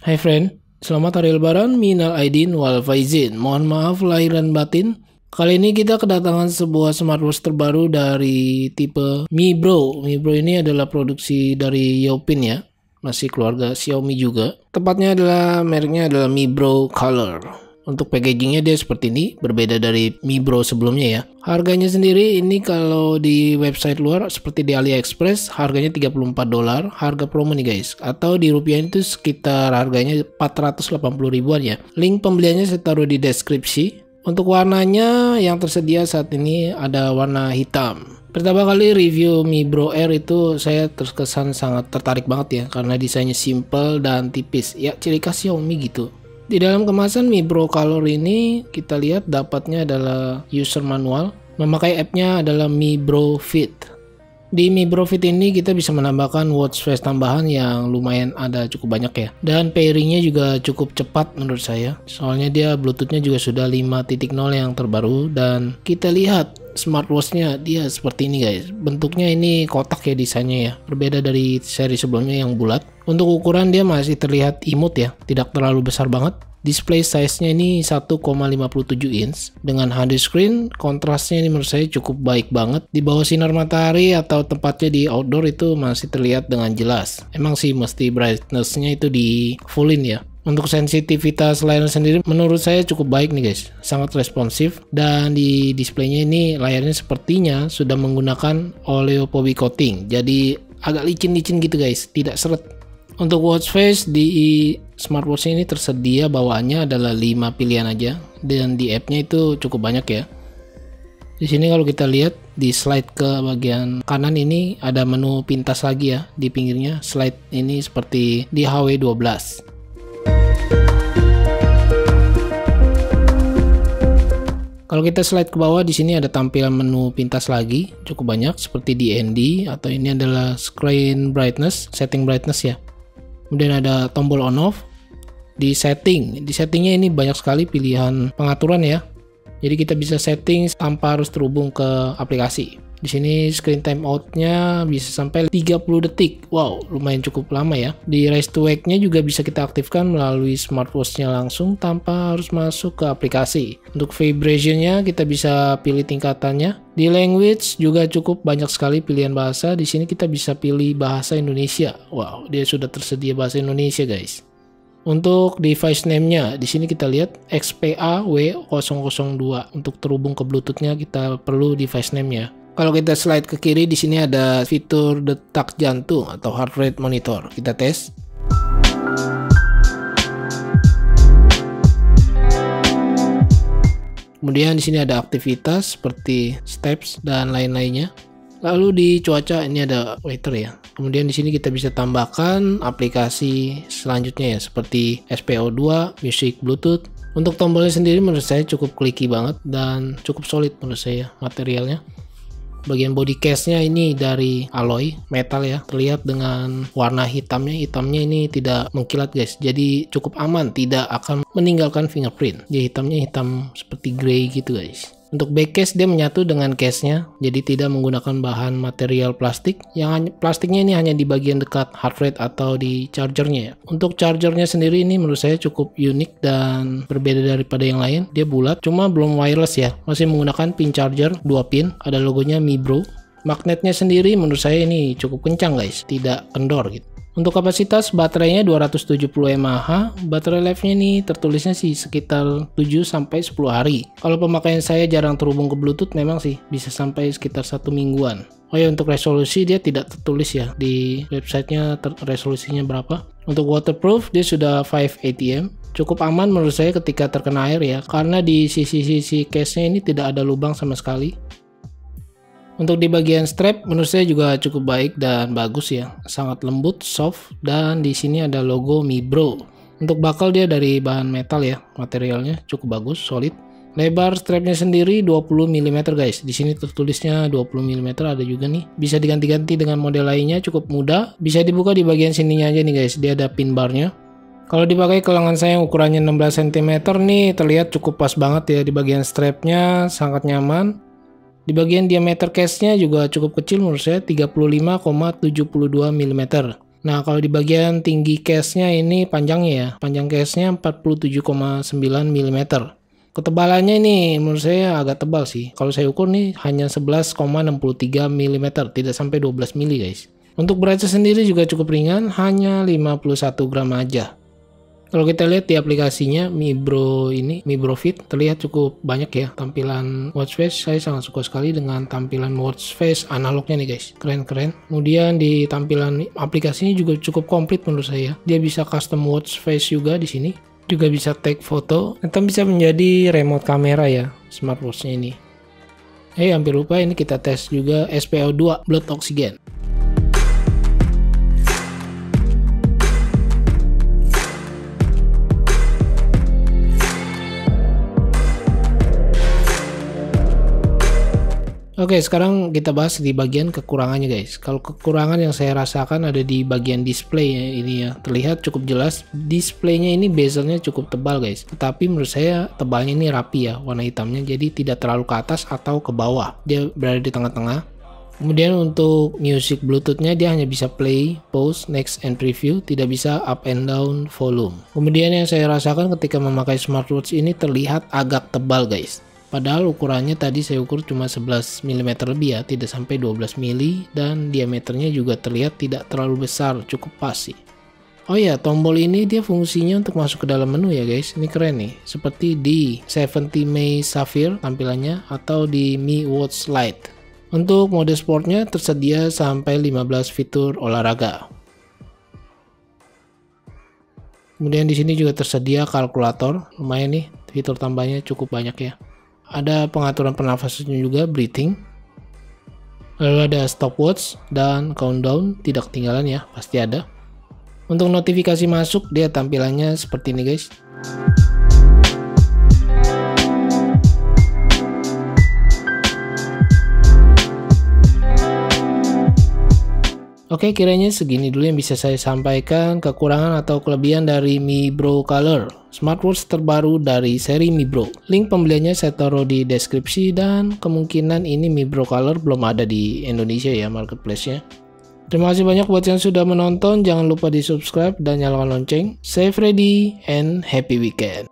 Hai friend, selamat hari lebaran, minal aidin wal faizin. Mohon maaf lahir dan batin. Kali ini kita kedatangan sebuah smartwatch terbaru dari tipe Mi Bro. Mi Bro ini adalah produksi dari Youpin ya, masih keluarga Xiaomi juga. Tepatnya adalah mereknya adalah Mi Bro Color. Untuk packagingnya dia seperti ini, berbeda dari Mi Bro sebelumnya ya. Harganya sendiri ini kalau di website luar seperti di AliExpress harganya $34, harga promo nih guys. Atau di rupiah itu sekitar harganya 480 ribuan ya. Link pembeliannya saya taruh di deskripsi. Untuk warnanya yang tersedia saat ini ada warna hitam. Pertama kali review Mi Bro Air itu saya terkesan sangat tertarik banget ya, karena desainnya simple dan tipis. Ya ciri khas Xiaomi gitu. Di dalam kemasan Mi Bro Color ini kita lihat dapatnya adalah user manual. Memakai app-nya adalah Mi Bro Fit. Di Mi Bro Fit ini kita bisa menambahkan watch face tambahan yang lumayan ada cukup banyak ya. Dan pairingnya juga cukup cepat menurut saya. Soalnya dia Bluetooth-nya juga sudah 5.0 yang terbaru. Dan kita lihat smartwatch-nya dia seperti ini guys. Bentuknya ini kotak ya desainnya ya. Berbeda dari seri sebelumnya yang bulat. Untuk ukuran dia masih terlihat imut ya, tidak terlalu besar banget. Display size-nya ini 1,57 inch dengan HD screen. Kontrasnya ini menurut saya cukup baik banget. Di bawah sinar matahari atau tempatnya di outdoor itu masih terlihat dengan jelas. Emang sih mesti brightness-nya itu di fullin ya. Untuk sensitivitas layar sendiri menurut saya cukup baik nih guys, sangat responsif. Dan di displaynya ini layarnya sepertinya sudah menggunakan oleophobic coating, jadi agak licin-licin gitu guys, tidak seret. Untuk watch face di smartwatch ini tersedia bawaannya adalah 5 pilihan aja, dan di app-nya itu cukup banyak ya. Di sini kalau kita lihat di slide ke bagian kanan ini ada menu pintas lagi ya di pinggirnya. Slide ini seperti di HW12. Kalau kita slide ke bawah di sini ada tampilan menu pintas lagi cukup banyak seperti di ND, atau ini adalah screen brightness, setting brightness ya. Kemudian ada tombol on off. Di settingnya ini banyak sekali pilihan pengaturan ya. Jadi kita bisa setting tanpa harus terhubung ke aplikasi. Di sini screen time out-nya bisa sampai 30 detik. Wow, lumayan cukup lama ya. Di raise to wake-nya juga bisa kita aktifkan melalui smartwatch-nya langsung tanpa harus masuk ke aplikasi. Untuk vibration-nya kita bisa pilih tingkatannya. Di language juga cukup banyak sekali pilihan bahasa. Di sini kita bisa pilih bahasa Indonesia. Wow, dia sudah tersedia bahasa Indonesia guys. Untuk device name-nya, di sini kita lihat XPA-W002. Untuk terhubung ke Bluetooth-nya kita perlu device name-nya. Kalau kita slide ke kiri, di sini ada fitur detak jantung atau heart rate monitor. Kita tes. Kemudian di sini ada aktivitas seperti steps dan lain-lainnya. Lalu di cuaca ini ada weather ya. Kemudian di sini kita bisa tambahkan aplikasi selanjutnya ya, seperti SPO2, Music, Bluetooth. Untuk tombolnya sendiri menurut saya cukup clicky banget dan cukup solid menurut saya materialnya. Bagian body case-nya ini dari alloy metal ya, terlihat dengan warna hitamnya ini tidak mengkilat guys, jadi cukup aman, tidak akan meninggalkan fingerprint. Jadi hitamnya hitam seperti grey gitu guys. Untuk back case dia menyatu dengan case-nya, jadi tidak menggunakan bahan material plastik. Yang plastiknya ini hanya di bagian dekat heart rate atau di chargernya ya. Untuk chargernya sendiri ini menurut saya cukup unik dan berbeda daripada yang lain. Dia bulat, cuma belum wireless ya. Masih menggunakan pin charger 2 pin, ada logonya Mi Bro. Magnetnya sendiri menurut saya ini cukup kencang guys, tidak kendor gitu. Untuk kapasitas baterainya 270 mAh, baterai life-nya ini tertulisnya sih sekitar 7-10 hari. Kalau pemakaian saya jarang terhubung ke Bluetooth memang sih bisa sampai sekitar 1 mingguan. Oh ya, untuk resolusi dia tidak tertulis ya di websitenya resolusinya berapa. Untuk waterproof dia sudah 5 ATM. Cukup aman menurut saya ketika terkena air ya, karena di sisi-sisi case-nya ini tidak ada lubang sama sekali. Untuk di bagian strap menurut saya juga cukup baik dan bagus ya, sangat lembut, soft, dan di sini ada logo Mi Bro. Untuk bakal dia dari bahan metal ya, materialnya cukup bagus, solid. Lebar strapnya sendiri 20 mm guys. Di sini tertulisnya 20 mm ada juga nih. Bisa diganti-ganti dengan model lainnya, cukup mudah. Bisa dibuka di bagian sininya aja nih guys. Dia ada pin barnya. Kalau dipakai ke lengan saya yang ukurannya 16 cm nih terlihat cukup pas banget ya di bagian strapnya, sangat nyaman. Di bagian diameter case-nya juga cukup kecil menurut saya, 35,72 mm. Nah, kalau di bagian tinggi case-nya ini panjangnya ya. Panjang case-nya 47,9 mm. Ketebalannya ini menurut saya agak tebal sih. Kalau saya ukur nih hanya 11,63 mm, tidak sampai 12 mm guys. Untuk beratnya sendiri juga cukup ringan, hanya 51 gram aja. Kalau kita lihat di aplikasinya Mi Bro Fit, terlihat cukup banyak ya tampilan watch face. Saya sangat suka sekali dengan tampilan watch face analognya nih guys, keren-keren. Kemudian di tampilan aplikasinya juga cukup komplit menurut saya. Dia bisa custom watch face juga di sini, juga bisa take foto, atau bisa menjadi remote kamera ya smartwatchnya ini. Hampir lupa, ini kita tes juga SpO2 blood oxygen. Oke, sekarang kita bahas di bagian kekurangannya guys. Kalau kekurangan yang saya rasakan ada di bagian display ya, ini ya. Terlihat cukup jelas displaynya ini bezelnya cukup tebal guys. Tetapi menurut saya tebalnya ini rapi ya warna hitamnya, jadi tidak terlalu ke atas atau ke bawah. Dia berada di tengah-tengah. Kemudian untuk music bluetoothnya dia hanya bisa play, pause, next, and preview, tidak bisa up and down volume. Kemudian yang saya rasakan ketika memakai smartwatch ini terlihat agak tebal guys. Padahal ukurannya tadi saya ukur cuma 11 mm lebih ya, tidak sampai 12 mm, dan diameternya juga terlihat tidak terlalu besar, cukup pas sih. Oh ya, tombol ini dia fungsinya untuk masuk ke dalam menu ya guys, ini keren nih. Seperti di 70 May Sapphire tampilannya, atau di Mi Watch Lite. Untuk mode sportnya tersedia sampai 15 fitur olahraga. Kemudian di sini juga tersedia kalkulator, lumayan nih, fitur tambahnya cukup banyak ya. Ada pengaturan pernafasan juga, breathing. Lalu ada stopwatch dan countdown, tidak ketinggalan ya, pasti ada. Untuk notifikasi masuk dia tampilannya seperti ini guys. Oke, kiranya segini dulu yang bisa saya sampaikan kekurangan atau kelebihan dari Mi Bro Color, smartwatch terbaru dari seri Mi Bro. Link pembeliannya saya taruh di deskripsi, dan kemungkinan ini Mi Bro Color belum ada di Indonesia ya marketplace-nya. Terima kasih banyak buat yang sudah menonton, jangan lupa di subscribe dan nyalakan lonceng. Stay ready and happy weekend.